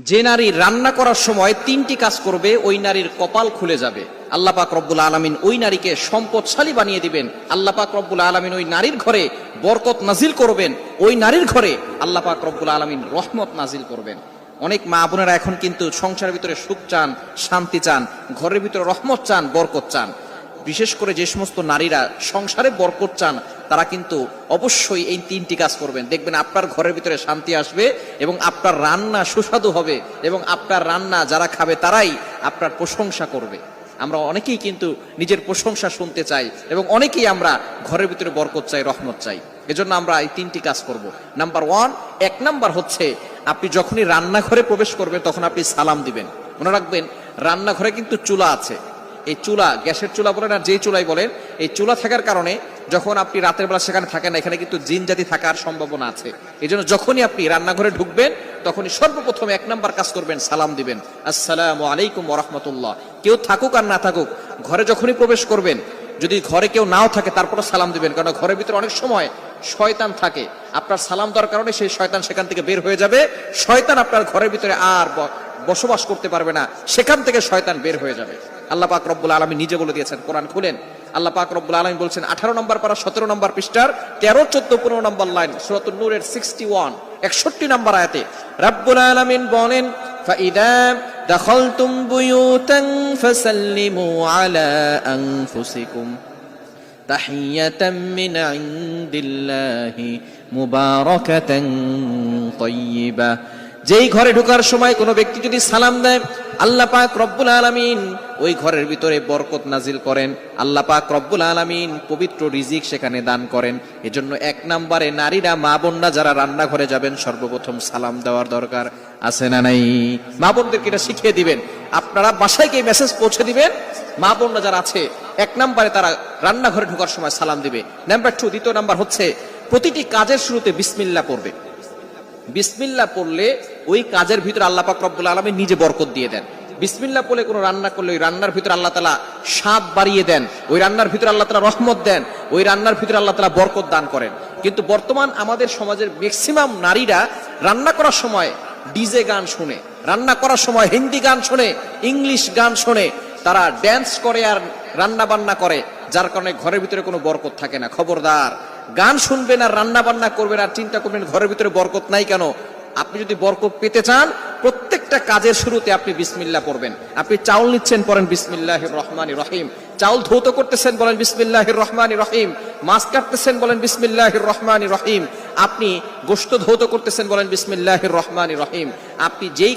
যে নারী রান্না করার সময় তিনটি কাজ করবে ওই নারীর কপাল খুলে যাবে। আল্লাহ পাক রব্বুল আলামিন ওই নারীকে সম্পদশালী বানিয়ে দিবেন। আল্লাহ পাক রব্বুল আলামিন ওই নারীর ঘরে বরকত নাজিল করবেন। ওই নারীর ঘরে আল্লাহ পাক রব্বুল আলামিন রহমত নাজিল করবেন। অনেক মা বোনেরা এখন কিন্তু সংসারের ভিতরে সুখ চান, শান্তি চান, ঘরের ভিতরে রহমত চান, বরকত চান। বিশেষ করে যে সমস্ত নারীরা সংসারে বরকত চান তারা কিন্তু অবশ্যই এই তিনটি কাজ করবেন। দেখবেন আপনার ঘরের ভিতরে শান্তি আসবে এবং আপনার রান্না সুস্বাদু হবে এবং আপনার রান্না যারা খাবে তারাই আপনার প্রশংসা করবে। আমরা অনেকেই কিন্তু নিজের প্রশংসা শুনতে চাই এবং অনেকেই আমরা ঘরের ভিতরে বরকত চাই, রহমত চাই। এজন্য আমরা এই তিনটি কাজ করব। নাম্বার ওয়ান, এক নাম্বার হচ্ছে আপনি যখনই রান্নাঘরে প্রবেশ করবেন তখন আপনি সালাম দিবেন। মনে রাখবেন রান্নাঘরে কিন্তু চুলা আছে। এই চুলা, গ্যাসের চুলা বলেন আর যেই চুলাই বলেন, এই চুলা থাকার কারণে যখন আপনি রাতের বেলা সেখানে থাকেন না, এখানে কিন্তু জিন জাতি থাকার সম্ভাবনা আছে। এই জন্য যখনই আপনি রান্নাঘরে ঢুকবেন তখনই সর্বপ্রথম এক নাম্বার কাজ করবেন, সালাম দিবেন, আসসালামু আলাইকুম ওয়া রাহমাতুল্লাহ। কেউ থাকুক আর না থাকুক, ঘরে যখনই প্রবেশ করবেন, যদি ঘরে কেউ নাও থাকে তারপরে সালাম দিবেন, কারণ ঘরের ভিতরে অনেক সময় শয়তান থাকে। আপনার সালাম দেওয়ার কারণে সেই শয়তান সেখান থেকে বের হয়ে যাবে। শয়তান আপনার ঘরের ভিতরে আর বসবাস করতে পারবে না, সেখান থেকে শয়তান বের হয়ে যাবে। আল্লাহ পাক রব্বুল আলামিন নিজে বলে দিয়েছেন, কোরআন খুলেন, আল্লাহ পাক রব্বুল আলামিন বলছেন 18 নম্বর পারা 17 নম্বর পৃষ্ঠার 13, 14, 15 নম্বর লাইন, সূরাতুন নূরের 61 61 নম্বর আয়াতে রব্বুল আলামিন বলেন, ফাইদা দাখালতুম বুয়ুতান ফাসাল্লিমু আলা আনফুসিকুম তাহিয়াতাম মিন ইনদিল্লাহি মুবারাকাতান তাইয়্যিবা। যেই ঘরে ঢোকার সময় কোনো ব্যক্তি যদি সালাম দেয়, আল্লাহ পাক রব্বুল আলামিন ওই ঘরের ভিতরে বরকত নাজিল করেন। আল্লাহ পাক রব্বুল আলামিন পবিত্র রিজিক সেখানে দান করেন। এজন্য এক নম্বরে নারীরা, মা বোনরা যারা রান্নাঘরে যাবেন সর্বপ্রথম সালাম দেওয়ার দরকার আছে না নাই? মা বোনদেরকে এটা শিখিয়ে দিবেন। আপনারা বাসায় গিয়ে মেসেজ পৌঁছে দিবেন, মা বোনরা যারা আছে এক নম্বরে তারা রান্নাঘরে ঢোকার সময় সালাম দিবে। নাম্বার 2, দ্বিতীয় নাম্বার হচ্ছে প্রতিটি কাজের শুরুতে বিসমিল্লাহ পড়বে। বিসমিল্লাহ পড়লে ওই কাজের ভিতরে আল্লাহ পাক রব্বুল আলামিন নিজে বরকত দিয়ে দেন। বিসমিল্লাহ পড়লে কোনো রান্না করলে ওই রান্নার ভিতরে আল্লাহ তাআলা স্বাদ বাড়িয়ে দেন, ওই রান্নার ভিতরে আল্লাহ তাআলা রহমত দেন, ওই রান্নার ভিতরে আল্লাহ তাআলা বরকত দান করেন। কিন্তু বর্তমান আমাদের সমাজের ম্যাক্সিমাম নারীরা রান্না করার সময় ডিজে গান শুনে, রান্না করার সময় হিন্দি গান শুনে, ইংলিশ গান শুনে, তারা ড্যান্স করে আর রান্না বান্না করে, যার কারণে ঘরের ভিতরে কোনো বরকত থাকে না। খবরদার, গান শুনবেন আর রান্না বান্না করবেন আর চিন্তা করবেন ঘরের ভিতরে বরকত নাই কেন। আপনি যদি বরকত পেতে চান, প্রত্যেকটা কাজের শুরুতে আপনি বিসমিল্লাহ পড়বেন। আপনি চাউল নিচ্ছেন, পড়েন বিসমিল্লাহির রহমানির রহিম। চাউল ধৌত করতেছেন, বলেন বিসমিল্লাহির রহমানির রহিম। মাছ কাটতেছেন, বলেন বিসমিল্লাহির রহমানির রহিম। আপনি গোশত ধৌত করতেছেন, বলেন বিসমিল্লাহির রহমানির রহিম। আপনি যেই